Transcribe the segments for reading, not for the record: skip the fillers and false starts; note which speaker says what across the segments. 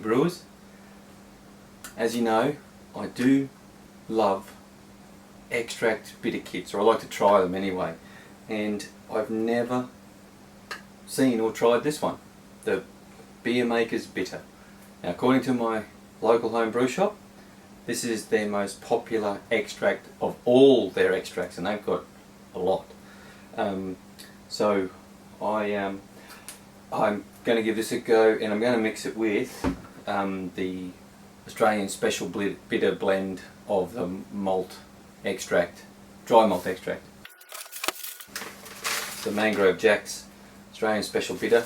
Speaker 1: brewers. As you know, I do love extract bitter kits, or I like to try them anyway, and I've never seen or tried this one, the Beermaker's Bitter. Now, according to my local home brew shop, this is their most popular extract of all their extracts, and they've got a lot. So I'm going to give this a go, and I'm going to mix it with the Australian Special Bitter blend of the malt extract, dry malt extract. It's the Mangrove Jack's Australian Special Bitter,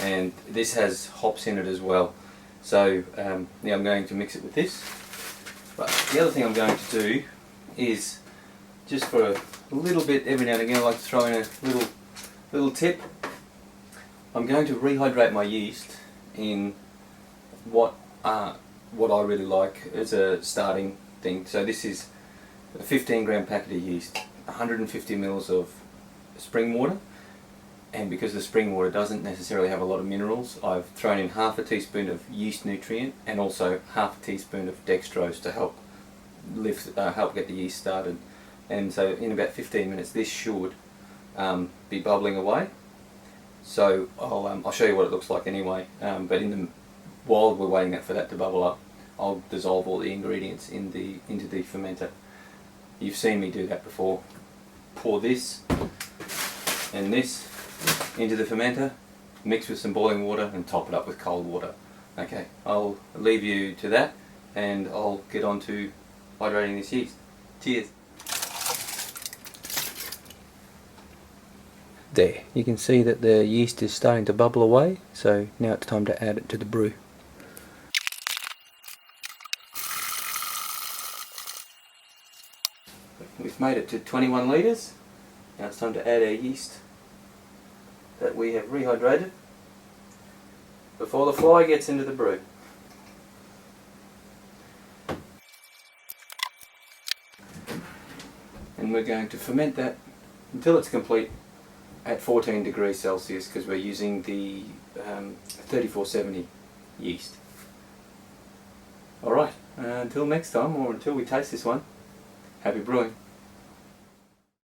Speaker 1: and this has hops in it as well. So yeah, I'm going to mix it with this. But the other thing I'm going to do is, just for a little bit every now and again, I like to throw in a little tip. I'm going to rehydrate my yeast in what I really like as a starting thing. So this is a 15 gram packet of yeast, 150 mils of spring water, and because the spring water doesn't necessarily have a lot of minerals, I've thrown in half a teaspoon of yeast nutrient and also half a teaspoon of dextrose to help help get the yeast started. And so in about 15 minutes this should be bubbling away. So I'll show you what it looks like anyway, but while we're waiting for that to bubble up, I'll dissolve all the ingredients into the fermenter. You've seen me do that before. Pour this and this into the fermenter, mix with some boiling water and top it up with cold water. Okay, I'll leave you to that, and I'll get on to hydrating this yeast. Cheers! There, you can see that the yeast is starting to bubble away, so now it's time to add it to the brew. We've made it to 21 litres. Now it's time to add our yeast that we have rehydrated before the fly gets into the brew. And we're going to ferment that until it's complete at 14 degrees Celsius, because we're using the 3470 yeast. Alright, until next time, or until we taste this one, happy brewing.